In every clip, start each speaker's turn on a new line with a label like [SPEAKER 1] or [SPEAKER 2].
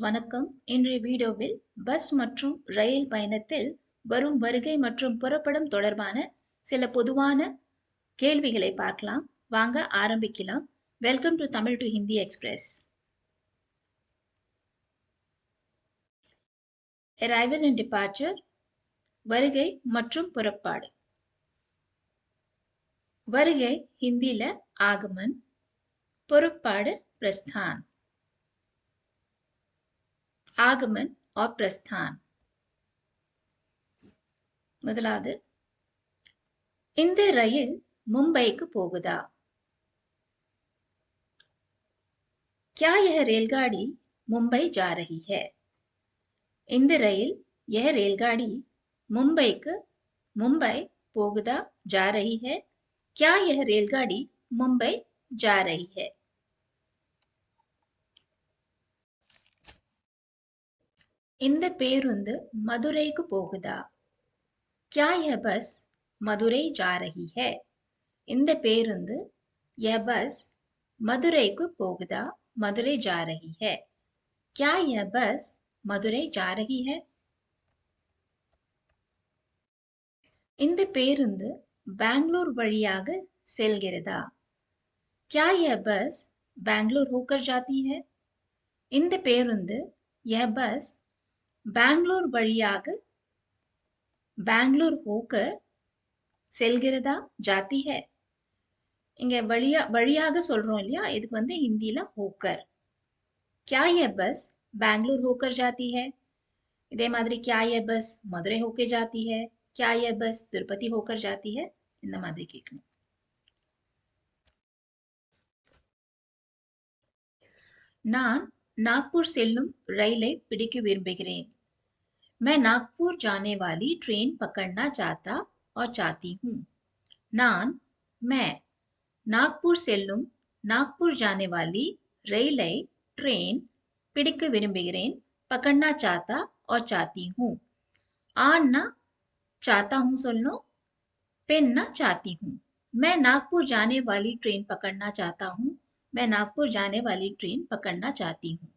[SPEAKER 1] வணக்கம். இன்றைய வீடியோவில் பஸ் மற்றும் ரயில் பயணத்தில் வரும் வருகை மற்றும் புறப்படும் தொடர்பான சில பொதுவான கேள்விகளை பார்க்கலாம். வாங்க ஆரம்பிக்கலாம். Welcome to Tamil to Hindi express. Arrival and departure, வருகை மற்றும் புறப்பாடு. வருகை ஹிந்தில ஆகமன், புறப்பாடு பிரஸ்தான். आगमन और प्रस्थान. முதலாவது, இந்த ரயில் மும்பைக்கு போகுதா? क्या यह रेलगाड़ी मुंबई जा रही है? இந்த ரயில் यह रेलगाड़ी मुंबई போகுதா जा रही है? क्या यह रेलगाड़ी मुंबई जा रही है? இந்த பேருந்து மதுரைக்கு போகுதா? क्या यह बस मदुरई जा रही है? இந்த பேருந்து यह बस மதுரைக்கு போகுதா? मदुरई जा रही है. क्या यह बस मदुरई जा रही है? இந்த பேருந்து பெங்களூர் வழியாக செல்கிறதா? क्या यह बस बेंगलुरु होकर जाती है? இந்த பேருந்து यह बस பெங்களூர் வழியாக பெங்களூர் होकर செல்கிறதா? जाती है. இங்க வழியாக சொல்றோம் இல்லையா, இதுக்கு ஹிந்தில होकर. क्या यह बस बेंगलुरु होकर जाती है? இதே மாதிரி क्या यह बस मदुरै होकर जाती है? क्या यह बस तिरुपति होकर जाती है? இந்த மாதிரி கேட்கணும். நான் நாக்பூர் செல்லும் ரயிலை பிடிக்க விரும்புகிறேன். मैं नागपुर जाने वाली ट्रेन पकड़ना चाहता और चाहती हूँ. मैं नागपुर செல்லும் नागपुर जाने वाली ரயிலை ट्रेन பிடிக்க விரும்புகிறேன். पकड़ना चाहता और चाहती हूँ. आना चाहता हूँ சொல்லணும், पेनना चाहती हूँ. मैं नागपुर जाने वाली ट्रेन पकड़ना चाहता हूँ. मैं नागपुर जाने वाली ट्रेन पकड़ना चाहती हूँ.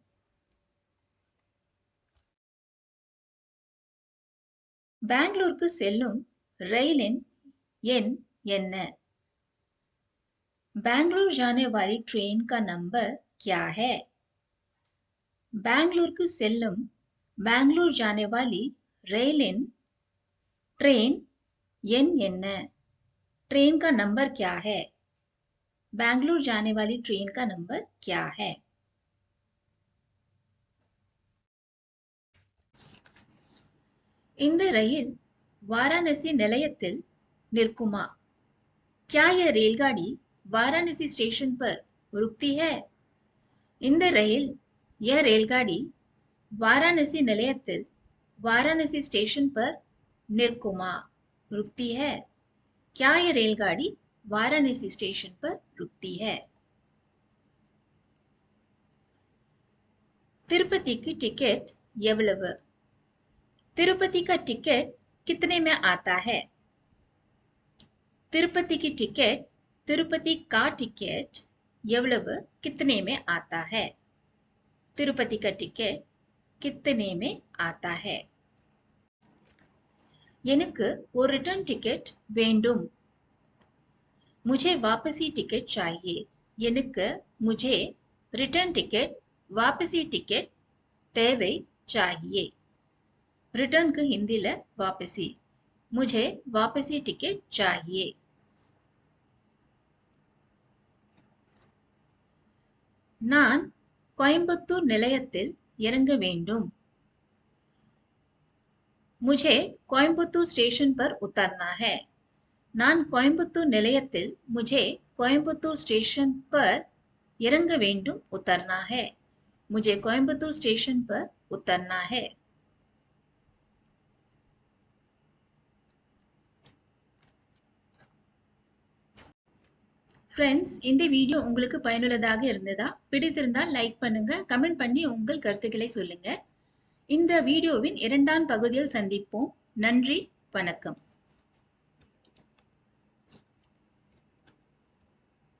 [SPEAKER 1] பெங்களூருக்கு செல்லும் ரயிலின் எண் என்ன? बेंगलुरु जाने वाली ट्रेन का नंबर क्या है? பெங்களூருக்கு செல்லும் பெங்களூர் जाने वाली ரயிலின் ट्रेन எண் என்ன? ट्रेन का नंबर क्या है? बेंगलुरु जाने वाली ट्रेन का नंबर क्या है? இந்த ரயில் வாரணாசி நிலையத்தில் நிற்குமா? क्या यह रेलगाड़ी वाराणसी स्टेशन पर रुकती है? இந்த ரயில் यह रेलगाड़ी वाराणसी நிலையத்தில் वाराणसी स्टेशन पर நிற்குமா? रुकती है. क्या यह रेलगाड़ी वाराणसी स्टेशन पर रुकती है? तिरुपति की टिकट எவ்வளவு? तिरुपति का टिकट कितने में आता है? तिरुपति की टिकट, तिरुपति का टिकट எவ்வளவு कितने में आता है? तिरुपति का टिकट कितने में आता है? எனக்கு ஒரு ரிட்டர்ன் டிக்கெட் வேண்டும். मुझे वापसी टिकट चाहिए. எனக்கு मुझे रिटर्न टिकट वापसी टिकट தேவை चाहिए. रिटर्न को हिंदीல वापसी. मुझे वापसी टिकट चाहिए. நான் கோயம்புத்தூர் நிலையத்தில் இறங்க வேண்டும். मुझे कोयम्बतूर स्टेशन पर उतरना है. நான் கோயம்புத்தூர் நிலையத்தில் मुझे कोयम्बतूर स्टेशन पर இறங்க வேண்டும் उतरना है. मुझे कोयम्बतूर स्टेशन पर उतरना है. ஃப்ரெண்ட்ஸ், இந்த வீடியோ உங்களுக்கு பயனுள்ளதாக இருந்ததா? பிடித்திருந்தால் லைக் பண்ணுங்க, கமெண்ட் பண்ணி உங்கள் கருத்துக்களை சொல்லுங்க. இந்த வீடியோவின் இரண்டாம் பகுதியில் சந்திப்போம். நன்றி, வணக்கம்.